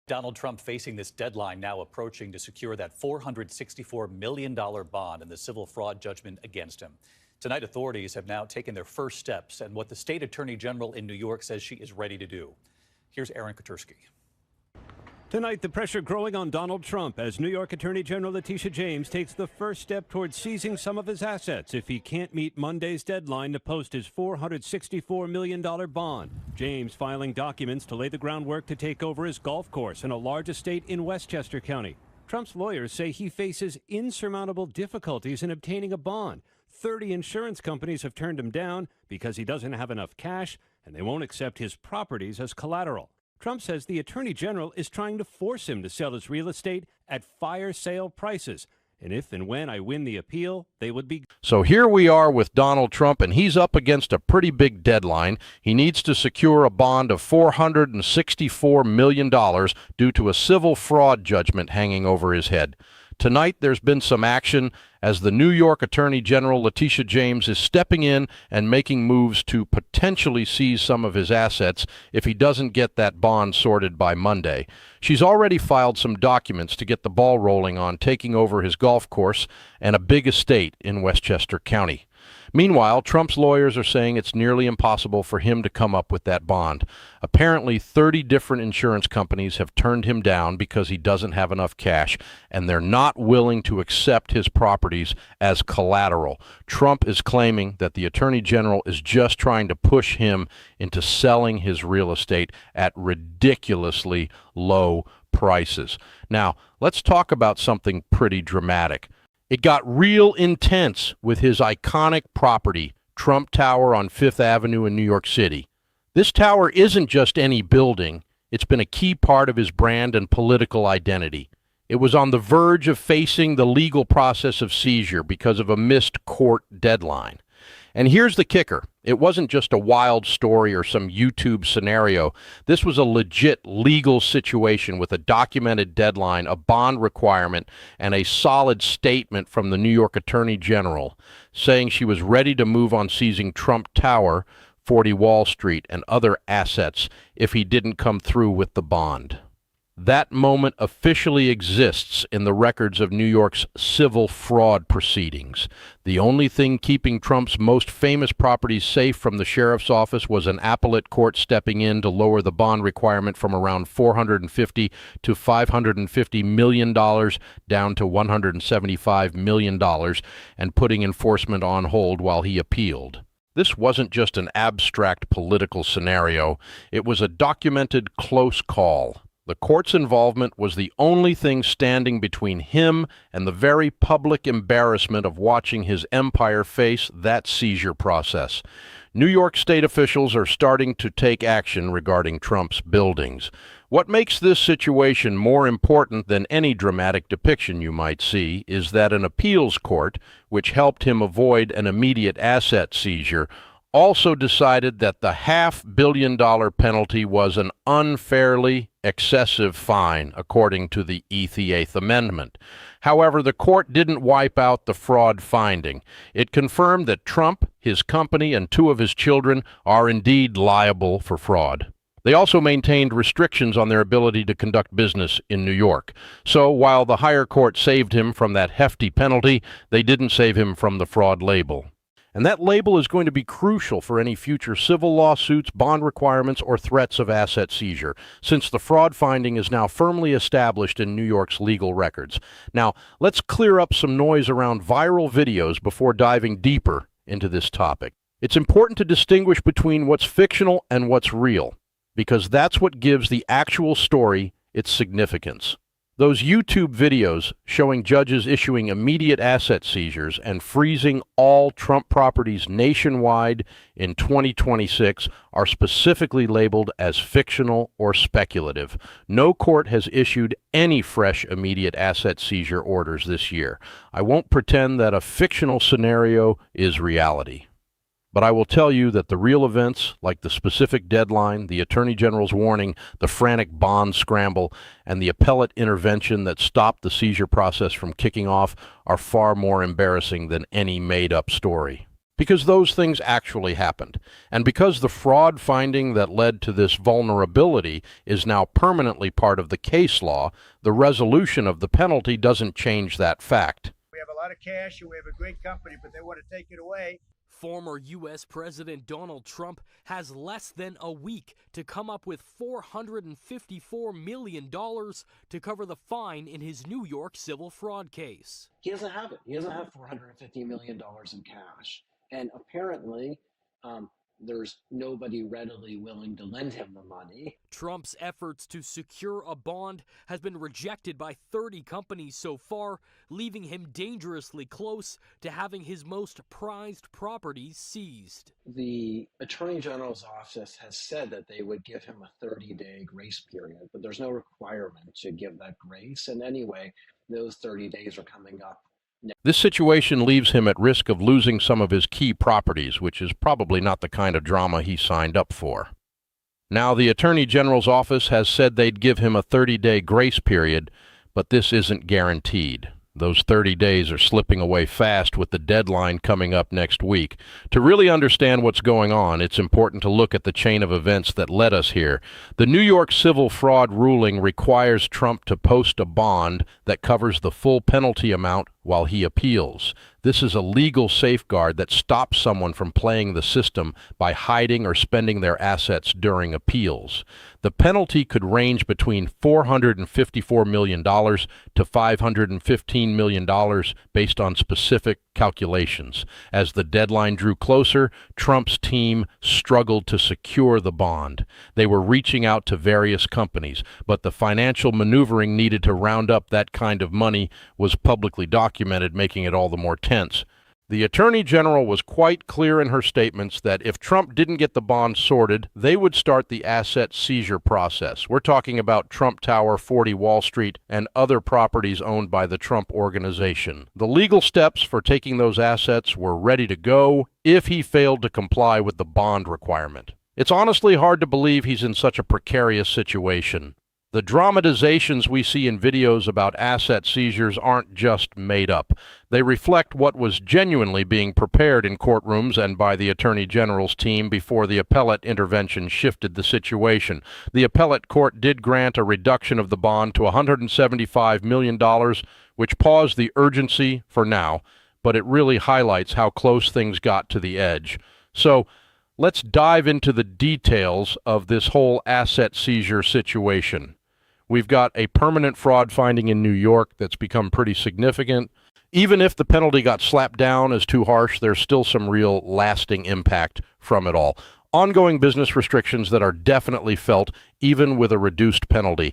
Donald Trump facing this deadline now approaching to secure that $464 million bond in the civil fraud judgment against him. Tonight, authorities have now taken their first steps and what the state attorney general in New York says she is ready to do. Here's Aaron Katursky. Tonight, the pressure growing on Donald Trump as New York Attorney General Letitia James takes the first step towards seizing some of his assets if he can't meet Monday's deadline to post his $464 million bond. James filing documents to lay the groundwork to take over his golf course in a large estate in Westchester County. Trump's lawyers say he faces insurmountable difficulties in obtaining a bond. 30 insurance companies have turned him down because he doesn't have enough cash, and they won't accept his properties as collateral. Trump says the Attorney General is trying to force him to sell his real estate at fire sale prices. And if and when I win the appeal, they would be. So here we are with Donald Trump, and he's up against a pretty big deadline. He needs to secure a bond of $464 million due to a civil fraud judgment hanging over his head. Tonight, there's been some action as the New York Attorney General Letitia James is stepping in and making moves to potentially seize some of his assets if he doesn't get that bond sorted by Monday. She's already filed some documents to get the ball rolling on taking over his golf course and a big estate in Westchester County. Meanwhile, Trump's lawyers are saying it's nearly impossible for him to come up with that bond. Apparently, 30 different insurance companies have turned him down because he doesn't have enough cash, and they're not willing to accept his properties as collateral. Trump is claiming that the Attorney General is just trying to push him into selling his real estate at ridiculously low prices. Now, let's talk about something pretty dramatic. It got real intense with his iconic property, Trump Tower on Fifth Avenue in New York City. This tower isn't just any building. It's been a key part of his brand and political identity. It was on the verge of facing the legal process of seizure because of a missed court deadline. And here's the kicker. It wasn't just a wild story or some YouTube scenario. This was a legit legal situation with a documented deadline, a bond requirement, and a solid statement from the New York Attorney General saying she was ready to move on seizing Trump Tower, 40 Wall Street, and other assets if he didn't come through with the bond. That moment officially exists in the records of New York's civil fraud proceedings. The only thing keeping Trump's most famous properties safe from the sheriff's office was an appellate court stepping in to lower the bond requirement from around $450 to $550 million down to $175 million and putting enforcement on hold while he appealed. This wasn't just an abstract political scenario. It was a documented close call. The court's involvement was the only thing standing between him and the very public embarrassment of watching his empire face that seizure process. New York state officials are starting to take action regarding Trump's buildings. What makes this situation more important than any dramatic depiction you might see is that an appeals court, which helped him avoid an immediate asset seizure, also decided that the $500 million penalty was an unfairly excessive fine, according to the 88th Amendment. However, the court didn't wipe out the fraud finding. It confirmed that Trump, his company, and 2 of his children are indeed liable for fraud. They also maintained restrictions on their ability to conduct business in New York. So while the higher court saved him from that hefty penalty, they didn't save him from the fraud label. And that label is going to be crucial for any future civil lawsuits, bond requirements, or threats of asset seizure, since the fraud finding is now firmly established in New York's legal records. Now, let's clear up some noise around viral videos before diving deeper into this topic. It's important to distinguish between what's fictional and what's real, because that's what gives the actual story its significance. Those YouTube videos showing judges issuing immediate asset seizures and freezing all Trump properties nationwide in 2026 are specifically labeled as fictional or speculative. No court has issued any fresh immediate asset seizure orders this year. I won't pretend that a fictional scenario is reality. But I will tell you that the real events, like the specific deadline, the Attorney General's warning, the frantic bond scramble, and the appellate intervention that stopped the seizure process from kicking off, are far more embarrassing than any made-up story. because those things actually happened. And because the fraud finding that led to this vulnerability is now permanently part of the case law, the resolution of the penalty doesn't change that fact. We have a lot of cash and we have a great company, but they want to take it away. Former U.S. President Donald Trump has less than a week to come up with $454 million to cover the fine in his New York civil fraud case. He doesn't have it. He doesn't have $450 million in cash. And apparently, there's nobody readily willing to lend him the money. Trump's efforts to secure a bond has been rejected by 30 companies so far, leaving him dangerously close to having his most prized properties seized. The Attorney General's office has said that they would give him a 30-day grace period, but there's no requirement to give that grace. And anyway, those 30 days are coming up. This situation leaves him at risk of losing some of his key properties, which is probably not the kind of drama he signed up for. Now, the Attorney General's office has said they'd give him a 30-day grace period, but this isn't guaranteed. Those 30 days are slipping away fast with the deadline coming up next week. To really understand what's going on, it's important to look at the chain of events that led us here. The New York civil fraud ruling requires Trump to post a bond that covers the full penalty amount while he appeals. This is a legal safeguard that stops someone from playing the system by hiding or spending their assets during appeals. The penalty could range between $454 million to $515 million based on specific calculations. As the deadline drew closer, Trump's team struggled to secure the bond. They were reaching out to various companies, but the financial maneuvering needed to round up that kind of money was publicly documented, making it all the more tense. The Attorney General was quite clear in her statements that if Trump didn't get the bond sorted, they would start the asset seizure process. We're talking about Trump Tower, 40 Wall Street, and other properties owned by the Trump Organization. The legal steps for taking those assets were ready to go if he failed to comply with the bond requirement. It's honestly hard to believe he's in such a precarious situation. The dramatizations we see in videos about asset seizures aren't just made up. They reflect what was genuinely being prepared in courtrooms and by the Attorney General's team before the appellate intervention shifted the situation. The appellate court did grant a reduction of the bond to $175 million, which paused the urgency for now, but it really highlights how close things got to the edge. So, let's dive into the details of this whole asset seizure situation. We've got a permanent fraud finding in New York that's become pretty significant. Even if the penalty got slapped down as too harsh, there's still some real lasting impact from it all. Ongoing business restrictions that are definitely felt, even with a reduced penalty.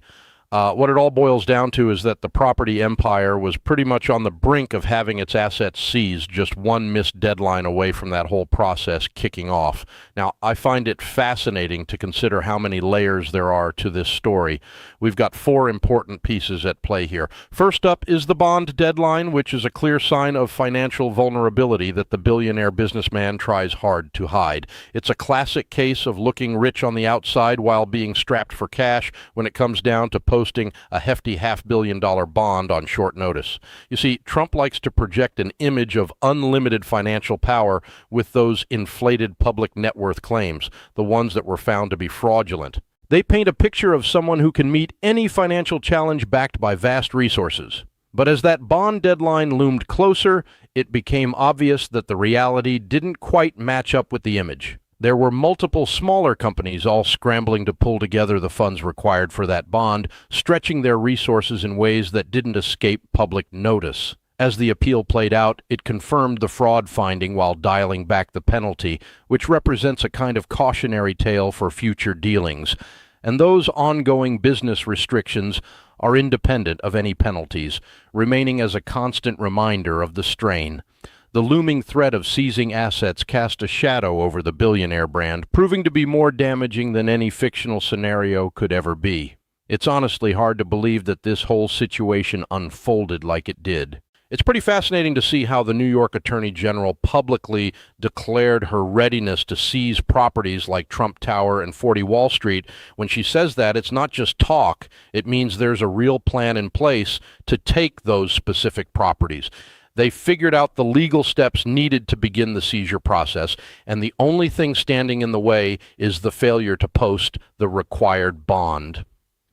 What it all boils down to is that the property empire was pretty much on the brink of having its assets seized, just one missed deadline away from that whole process kicking off. Now, I find it fascinating to consider how many layers there are to this story. We've got four important pieces at play here. First up is the bond deadline, which is a clear sign of financial vulnerability that the billionaire businessman tries hard to hide. It's a classic case of looking rich on the outside while being strapped for cash when it comes down to posting a hefty $500 million bond on short notice. You see, Trump likes to project an image of unlimited financial power with those inflated public net worth claims, the ones that were found to be fraudulent. They paint a picture of someone who can meet any financial challenge backed by vast resources. But as that bond deadline loomed closer, it became obvious that the reality didn't quite match up with the image. There were multiple smaller companies all scrambling to pull together the funds required for that bond, stretching their resources in ways that didn't escape public notice. As the appeal played out, it confirmed the fraud finding while dialing back the penalty, which represents a kind of cautionary tale for future dealings. And those ongoing business restrictions are independent of any penalties, remaining as a constant reminder of the strain. The looming threat of seizing assets cast a shadow over the billionaire brand, proving to be more damaging than any fictional scenario could ever be. It's honestly hard to believe that this whole situation unfolded like it did. It's pretty fascinating to see how the New York Attorney General publicly declared her readiness to seize properties like Trump Tower and 40 Wall Street. When she says that, it's not just talk. It means there's a real plan in place to take those specific properties. They figured out the legal steps needed to begin the seizure process, and the only thing standing in the way is the failure to post the required bond.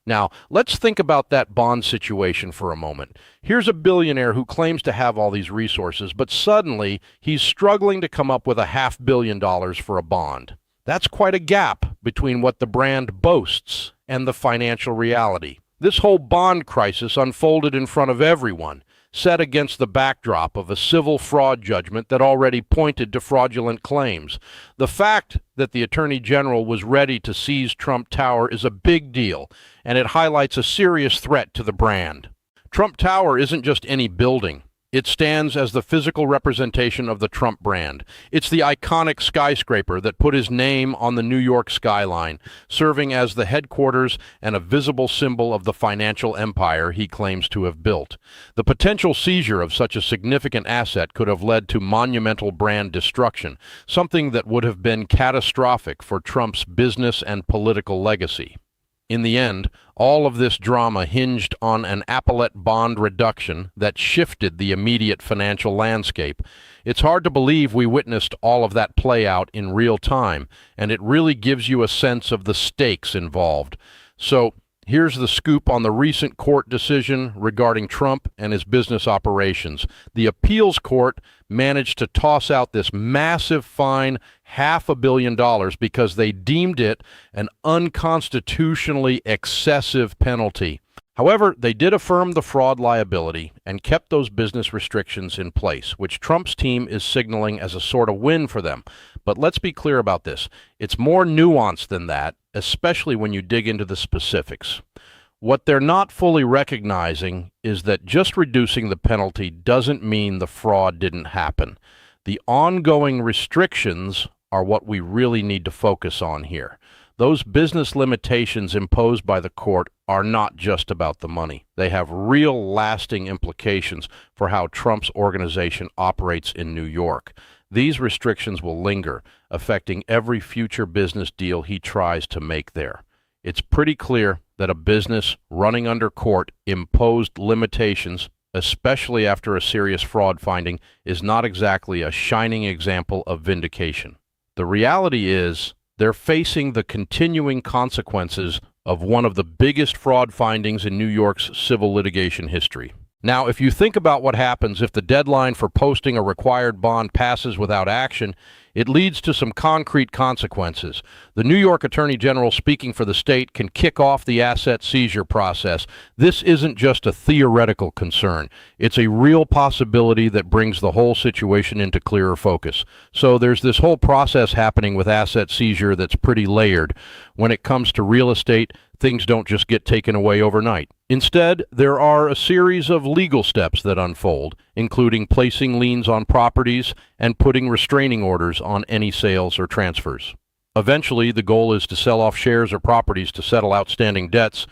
Now, let's think about that bond situation for a moment. Here's a billionaire who claims to have all these resources, but suddenly he's struggling to come up with $500 million for a bond. That's quite a gap between what the brand boasts and the financial reality. This whole bond crisis unfolded in front of everyone, set against the backdrop of a civil fraud judgment that already pointed to fraudulent claims. The fact that the Attorney General was ready to seize Trump Tower is a big deal, and it highlights a serious threat to the brand. Trump Tower isn't just any building. It stands as the physical representation of the Trump brand. It's the iconic skyscraper that put his name on the New York skyline, serving as the headquarters and a visible symbol of the financial empire he claims to have built. The potential seizure of such a significant asset could have led to monumental brand destruction, something that would have been catastrophic for Trump's business and political legacy. In the end, all of this drama hinged on an appellate bond reduction that shifted the immediate financial landscape. It's hard to believe we witnessed all of that play out in real time, and it really gives you a sense of the stakes involved. So, here's the scoop on the recent court decision regarding Trump and his business operations. The appeals court managed to toss out this massive fine, $500 million, because they deemed it an unconstitutionally excessive penalty. However, they did affirm the fraud liability and kept those business restrictions in place, which Trump's team is signaling as a sort of win for them. But let's be clear about this. It's more nuanced than that, especially when you dig into the specifics. What they're not fully recognizing is that just reducing the penalty doesn't mean the fraud didn't happen. The ongoing restrictions are what we really need to focus on here. Those business limitations imposed by the court are not just about the money. They have real lasting implications for how Trump's organization operates in New York. These restrictions will linger, affecting every future business deal he tries to make there. It's pretty clear that a business running under court imposed limitations, especially after a serious fraud finding, is not exactly a shining example of vindication. The reality is they're facing the continuing consequences of one of the biggest fraud findings in New York's civil litigation history. Now, if you think about what happens if the deadline for posting a required bond passes without action, it leads to some concrete consequences. The New York Attorney General, speaking for the state, can kick off the asset seizure process. This isn't just a theoretical concern. It's a real possibility that brings the whole situation into clearer focus. So there's this whole process happening with asset seizure that's pretty layered. When it comes to real estate, things don't just get taken away overnight. Instead, there are a series of legal steps that unfold, including placing liens on properties and putting restraining orders on any sales or transfers. Eventually, the goal is to sell off shares or properties to settle outstanding debts.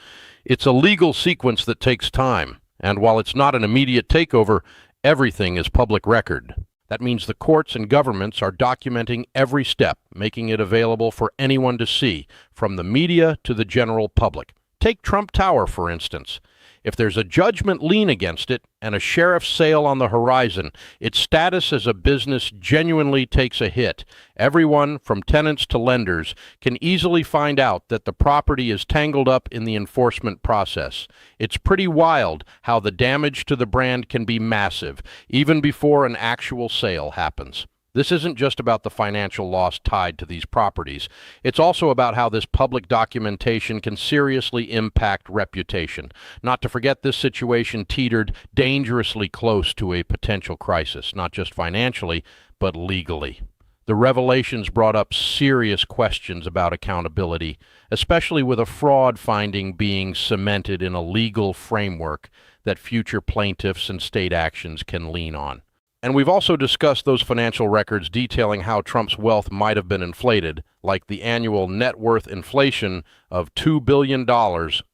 It's a legal sequence that takes time, and while it's not an immediate takeover, everything is public record. That means the courts and governments are documenting every step, making it available for anyone to see, from the media to the general public. Take Trump Tower, for instance. If there's a judgment lien against it and a sheriff's sale on the horizon, its status as a business genuinely takes a hit. Everyone, from tenants to lenders, can easily find out that the property is tangled up in the enforcement process. It's pretty wild how the damage to the brand can be massive, even before an actual sale happens. This isn't just about the financial loss tied to these properties. It's also about how this public documentation can seriously impact reputation. Not to forget, this situation teetered dangerously close to a potential crisis, not just financially, but legally. The revelations brought up serious questions about accountability, especially with a fraud finding being cemented in a legal framework that future plaintiffs and state actions can lean on. And we've also discussed those financial records detailing how Trump's wealth might have been inflated, like the annual net worth inflation of $2 billion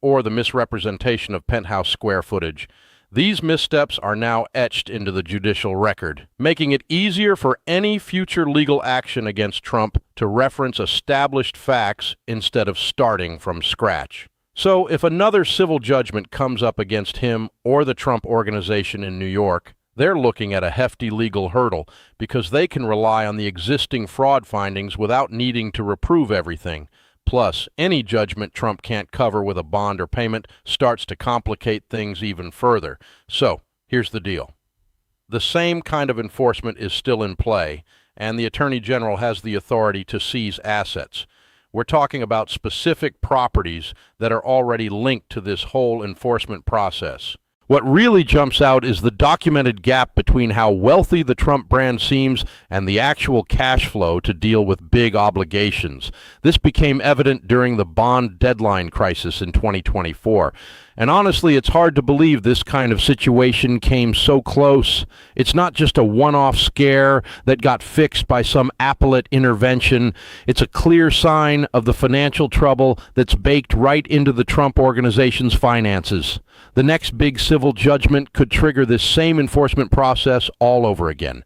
or the misrepresentation of penthouse square footage. These missteps are now etched into the judicial record, making it easier for any future legal action against Trump to reference established facts instead of starting from scratch. So if another civil judgment comes up against him or the Trump organization in New York, They're looking at a hefty legal hurdle because they can rely on the existing fraud findings without needing to reprove everything. Plus, any judgment Trump can't cover with a bond or payment starts to complicate things even further. So, here's the deal. The same kind of enforcement is still in play, and the Attorney General has the authority to seize assets. We're talking about specific properties that are already linked to this whole enforcement process. What really jumps out is the documented gap between how wealthy the Trump brand seems and the actual cash flow to deal with big obligations. This became evident during the bond deadline crisis in 2024. And honestly, it's hard to believe this kind of situation came so close. It's not just a one-off scare that got fixed by some appellate intervention. It's a clear sign of the financial trouble that's baked right into the Trump organization's finances. The next big civil judgment could trigger this same enforcement process all over again.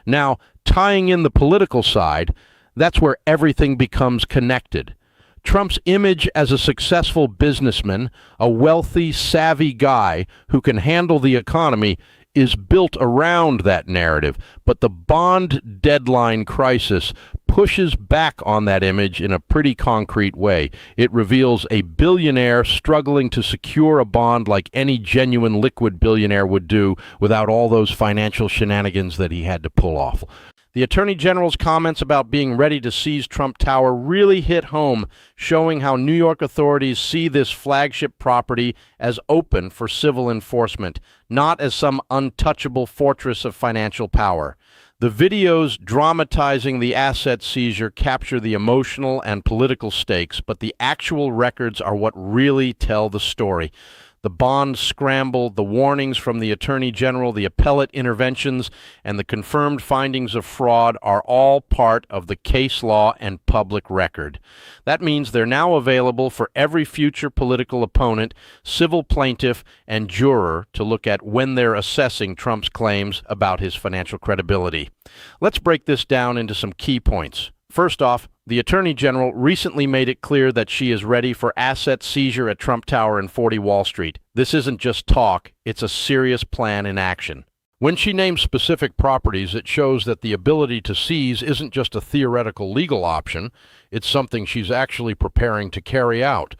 Now, tying in the political side, that's where everything becomes connected. Trump's image as a successful businessman, a wealthy, savvy guy who can handle the economy, is built around that narrative. But the bond deadline crisis pushes back on that image in a pretty concrete way. It reveals a billionaire struggling to secure a bond like any genuine liquid billionaire would do without all those financial shenanigans that he had to pull off. The Attorney General's comments about being ready to seize Trump Tower really hit home, showing how New York authorities see this flagship property as open for civil enforcement, not as some untouchable fortress of financial power. The videos dramatizing the asset seizure capture the emotional and political stakes, but the actual records are what really tell the story. The bond scramble, the warnings from the Attorney General, the appellate interventions, and the confirmed findings of fraud are all part of the case law and public record. That means they're now available for every future political opponent, civil plaintiff, and juror to look at when they're assessing Trump's claims about his financial credibility. Let's break this down into some key points. First off, the Attorney General recently made it clear that she is ready for asset seizure at Trump Tower and 40 Wall Street. This isn't just talk, it's a serious plan in action. When she names specific properties, it shows that the ability to seize isn't just a theoretical legal option, it's something she's actually preparing to carry out.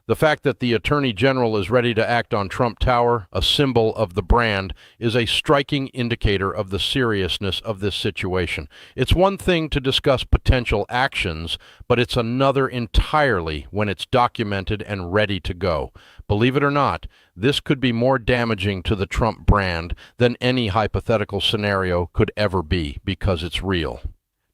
The fact that the Attorney General is ready to act on Trump Tower, a symbol of the brand, is a striking indicator of the seriousness of this situation. It's one thing to discuss potential actions, but it's another entirely when it's documented and ready to go. Believe it or not, this could be more damaging to the Trump brand than any hypothetical scenario could ever be, because it's real.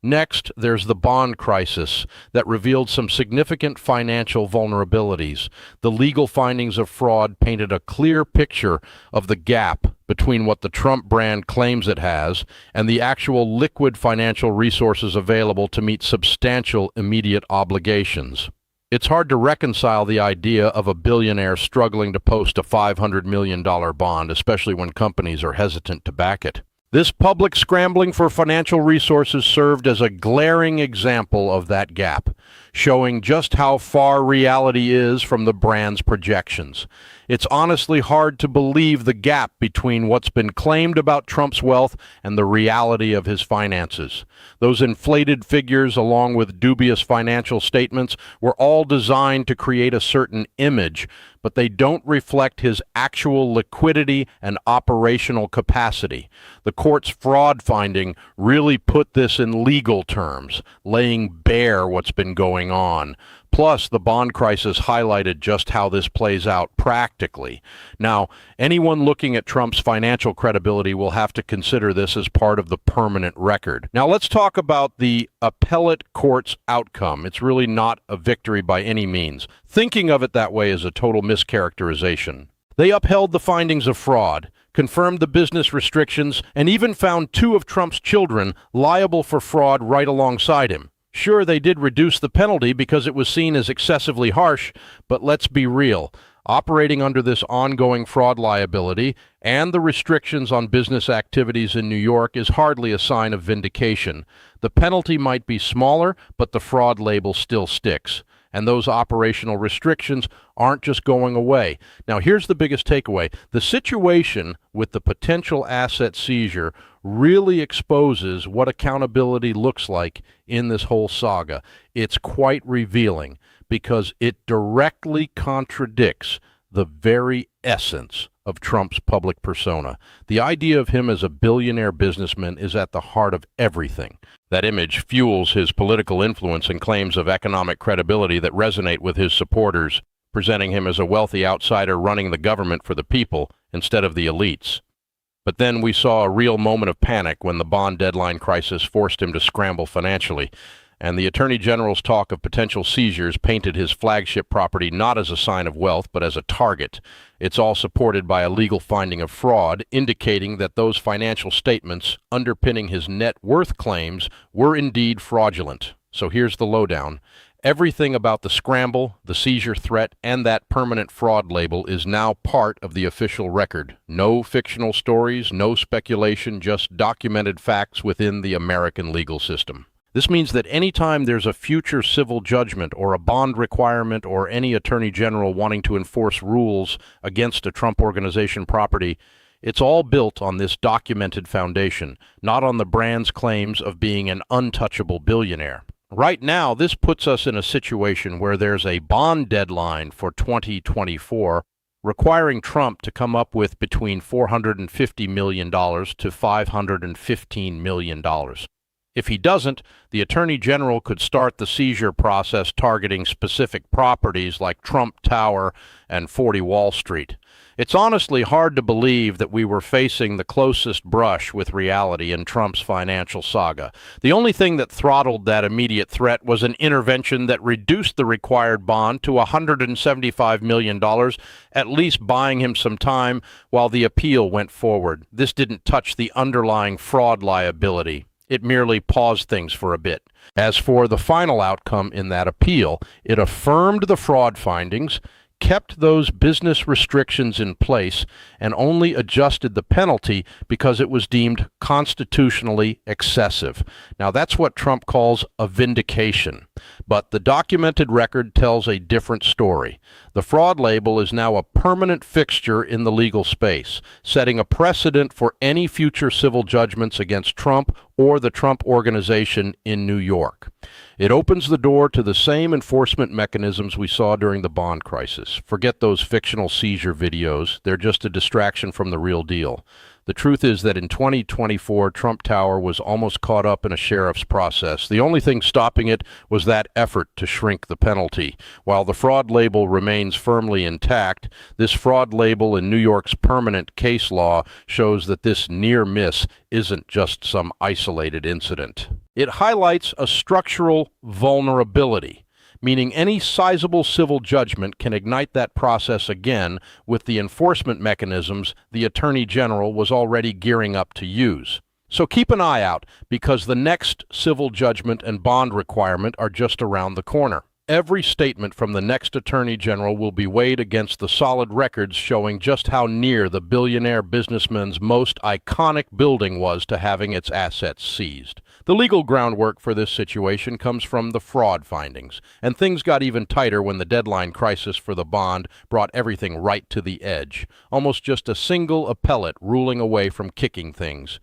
Next, there's the bond crisis that revealed some significant financial vulnerabilities. The legal findings of fraud painted a clear picture of the gap between what the Trump brand claims it has and the actual liquid financial resources available to meet substantial immediate obligations. It's hard to reconcile the idea of a billionaire struggling to post a $500 million bond, especially when companies are hesitant to back it. This public scrambling for financial resources served as a glaring example of that gap, showing just how far reality is from the brand's projections. It's honestly hard to believe the gap between what's been claimed about Trump's wealth and the reality of his finances. Those inflated figures, along with dubious financial statements, were all designed to create a certain image, but they don't reflect his actual liquidity and operational capacity. The court's fraud finding really put this in legal terms, laying bare what's been going on. Plus, the bond crisis highlighted just how this plays out practically. Now, anyone looking at Trump's financial credibility will have to consider this as part of the permanent record. Now, let's talk about the appellate court's outcome. It's really not a victory by any means. Thinking of it that way is a total mischaracterization. They upheld the findings of fraud, confirmed the business restrictions, and even found 2 of Trump's children liable for fraud right alongside him. Sure, they did reduce the penalty because it was seen as excessively harsh, but let's be real. Operating under this ongoing fraud liability and the restrictions on business activities in New York is hardly a sign of vindication. The penalty might be smaller, but the fraud label still sticks. and those operational restrictions aren't just going away. Now, here's the biggest takeaway. The situation with the potential asset seizure really exposes what accountability looks like in this whole saga. It's quite revealing because it directly contradicts the very essence of Trump's public persona. The idea of him as a billionaire businessman is at the heart of everything. That image fuels his political influence and claims of economic credibility that resonate with his supporters, presenting him as a wealthy outsider running the government for the people instead of the elites. But then we saw a real moment of panic when the bond deadline crisis forced him to scramble financially, and the Attorney General's talk of potential seizures painted his flagship property not as a sign of wealth, but as a target. It's all supported by a legal finding of fraud, indicating that those financial statements underpinning his net worth claims were indeed fraudulent. So here's the lowdown. Everything about the scramble, the seizure threat, and that permanent fraud label is now part of the official record. No fictional stories, no speculation, just documented facts within the American legal system. This means that anytime there's a future civil judgment or a bond requirement or any attorney general wanting to enforce rules against a Trump Organization property, it's all built on this documented foundation, not on the brand's claims of being an untouchable billionaire. Right now, this puts us in a situation where there's a bond deadline for 2024 requiring Trump to come up with between $450 million to $515 million. If he doesn't, the Attorney General could start the seizure process targeting specific properties like Trump Tower and 40 Wall Street. It's honestly hard to believe that we were facing the closest brush with reality in Trump's financial saga. The only thing that throttled that immediate threat was an intervention that reduced the required bond to $175 million, at least buying him some time while the appeal went forward. This didn't touch the underlying fraud liability. It merely paused things for a bit. As for the final outcome in that appeal, it affirmed the fraud findings, kept those business restrictions in place, and only adjusted the penalty because it was deemed constitutionally excessive. Now, that's what Trump calls a vindication. But the documented record tells a different story. The fraud label is now a permanent fixture in the legal space, setting a precedent for any future civil judgments against Trump or the Trump Organization in New York. It opens the door to the same enforcement mechanisms we saw during the bond crisis. Forget those fictional seizure videos. They're just a distraction from the real deal. The truth is that in 2024, Trump Tower was almost caught up in a sheriff's process. The only thing stopping it was that effort to shrink the penalty. While the fraud label remains firmly intact, this fraud label in New York's permanent case law shows that this near miss isn't just some isolated incident. It highlights a structural vulnerability, meaning any sizable civil judgment can ignite that process again with the enforcement mechanisms the Attorney General was already gearing up to use. So keep an eye out, because the next civil judgment and bond requirement are just around the corner. Every statement from the next Attorney General will be weighed against the solid records showing just how near the billionaire businessman's most iconic building was to having its assets seized. The legal groundwork for this situation comes from the fraud findings, and things got even tighter when the deadline crisis for the bond brought everything right to the edge. Almost just a single appellate ruling away from kicking things.